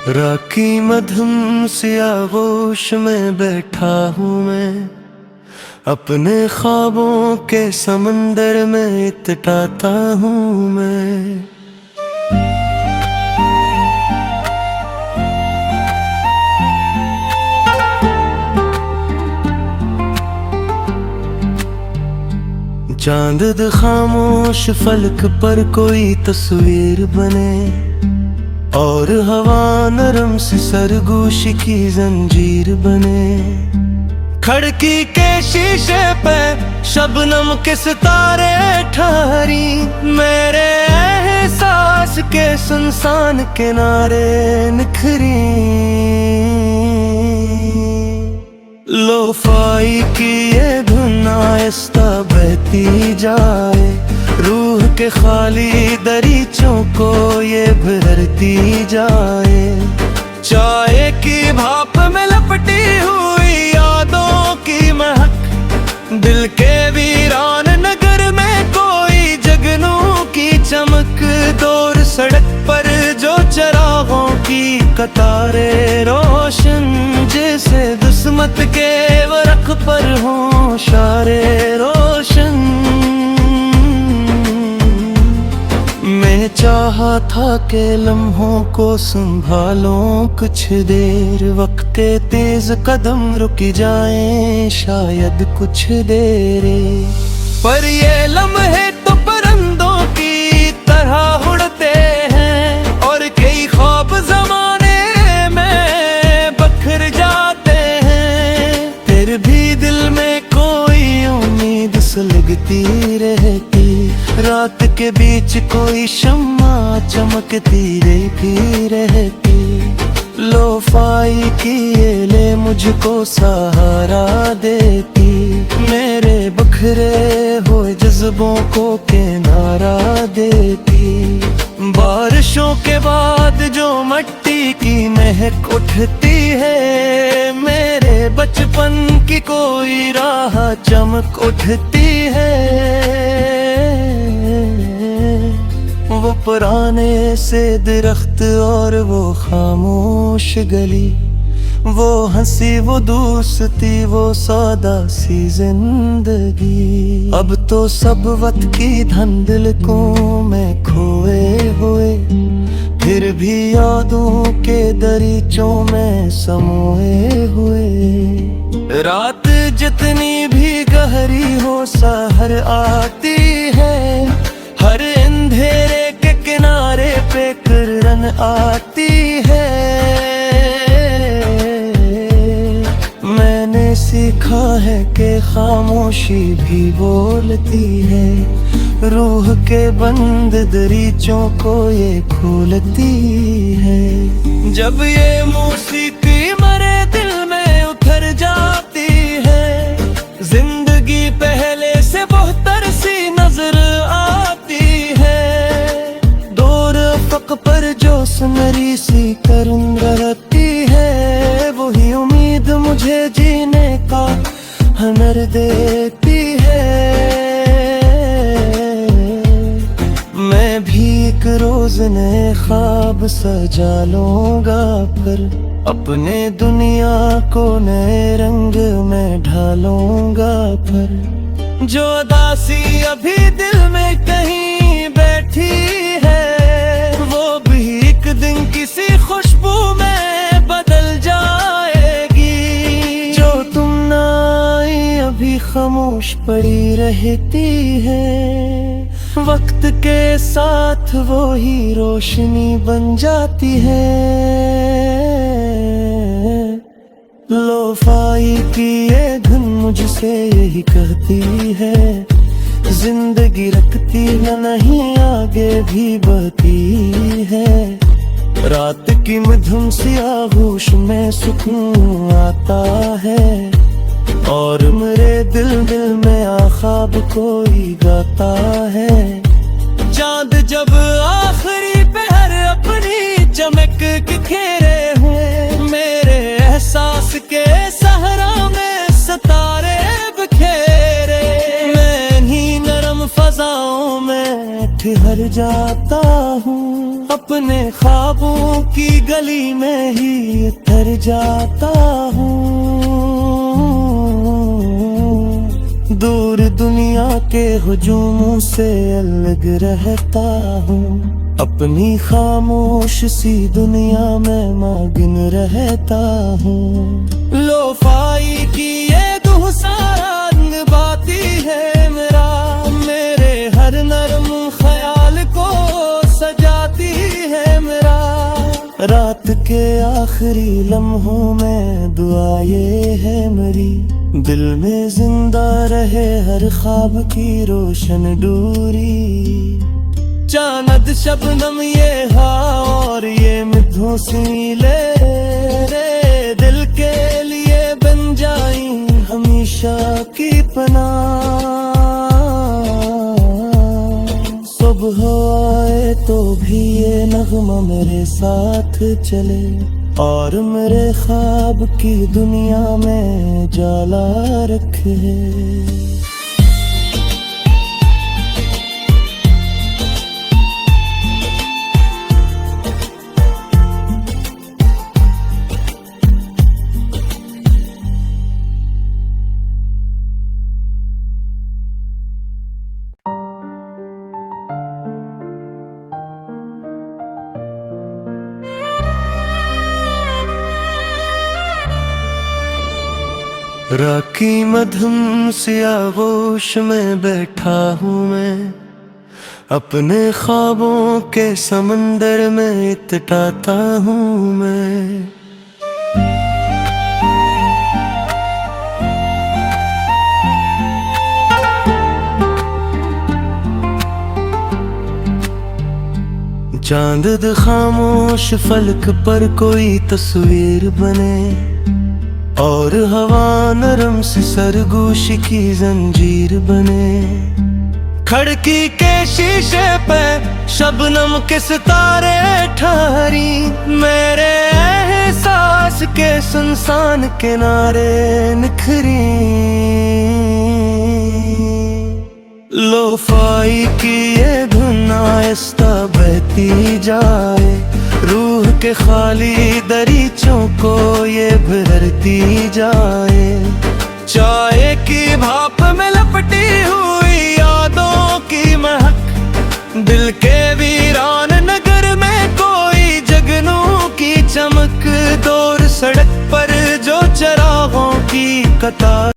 राखी मधुम सी आगोश में बैठा हूँ मैं, अपने ख्वाबों के समंदर में इतराता हूँ मैं। चांद खामोश फलक पर कोई तस्वीर बने, और हवा नरम सी सरगोश की जंजीर बने। खिड़की के शीशे पे शबनम के सितारे ठहरी, मेरे एहसास के सुनसान किनारे निखरी। लोफाई की ये धुन आहिस्ता बहती जाए, रूह के खाली दरीचों को ये भरती जाए। चाय की भाप में लपटी हुई यादों की महक, दिल के वीरान नगर में कोई जगनू की चमक। दूर सड़क पर जो चरागों की कतारे रोशन, जैसे दुस्मत के वरख पर हों शारे रोशन। मैं चाहा था कि लम्हों को संभालूं कुछ देर, वक्त तेज कदम रुक जाएं शायद कुछ देर। पर ये लम्हे तो परिंदों की तरह उड़ते हैं, और कई ख्वाब ज़माने में बखर जाते हैं। फिर भी दिल में कोई उम्मीद सुलगती रहती, रात के बीच कोई शम्मा चमकती रहती। लोफाई की ये ले मुझको सहारा देती, मेरे बखरे हुए जज्बों को किनारा देती। बारिशों के बाद जो मिट्टी की महक उठती है, मेरे बचपन की कोई राह चमक उठती है। वो पुराने से दरख्त और वो खामोश गली, वो हंसी वो दोस्ती वो सादा सी जिंदगी। अब तो सब वक्त की धंधल को मैं खोए हुए, फिर भी यादों के दरीचों में समोए हुए। रात जितनी भी गहरी हो सहर आती है, हर अंधेरे के किनारे पे किरण आती है। मैंने सीखा है कि खामोशी भी बोलती है, रूह के बंद दरीचों को ये खोलती है। जब ये मौसीकी मरे दिल में उतर जाती है, जिंदगी पहले से बेहतर सी नजर आती है। दूर अफक पर जो सुनहरी सी करन रहती है, वही उम्मीद मुझे जीने का हुनर देती है। मैं भी एक रोज नए ख्वाब सजा लूंगा, फिर अपने दुनिया को नए रंग में ढालूंगा। फिर जो उदासी अभी दिल में कहीं बैठी है, वो भी एक दिन किसी खुशबू में बदल जाएगी। जो तुम ना आई अभी खामोश पड़ी रहती है, वक्त के साथ वो ही रोशनी बन जाती है। लोफाई की ये धुन मुझसे यही कहती है, जिंदगी रखती है नहीं आगे भी बढ़ती है। रात की मधुम सी आगोश में सुकून आता है, और मेरे दिल में ख्वाब कोई गाता है। चांद जब आखिरी पहर अपनी चमक के घेरे हुए, मेरे एहसास के सहरा में सितारे बिखेरे। मैं इन्हीं नरम फजाओं में ठहर जाता हूँ, अपने ख्वाबों की गली में ही उतर जाता हूँ। दूर दुनिया के हुजूमों से अलग रहता हूँ। अपनी खामोश सी दुनिया में मगन रहता हूँ। लोफाई की ये दुह सारा रंग बाती है मेरा, मेरे हर नरम ख्याल को सजाती है मेरा। रात के आखिरी लम्हों में दुआ ये है मेरी, दिल में जिंदा रहे हर ख्वाब की रोशन डोरी। चांद शबनम ये हवा और ये मिठू सी ले रे, दिल के लिए बन जाई हमेशा की पनाह। सुबह आए तो भी ये नगमा मेरे साथ चले, और मेरे ख्वाब की दुनिया में जाला रखे। राखी मधुम सी आगोश में बैठा हूँ मैं, अपने ख्वाबों के समंदर में इतराता हूँ मैं। चांद खामोश फलक पर कोई तस्वीर बने, और हवा नरम से सरगोश की जंजीर बने। खिड़की के शीशे पे शबनम के सितारे ठहरी, मेरे एहसास के सुनसान किनारे निखरी। लोफाई की ये धुन आहिस्ता बहती जाए, रूह के खाली दरीचों को ये भरती जाए। चाय की भाप में लपटी हुई यादों की महक, दिल के वीरान नगर में कोई जगनों की चमक। दूर सड़क पर जो चरागों की कतार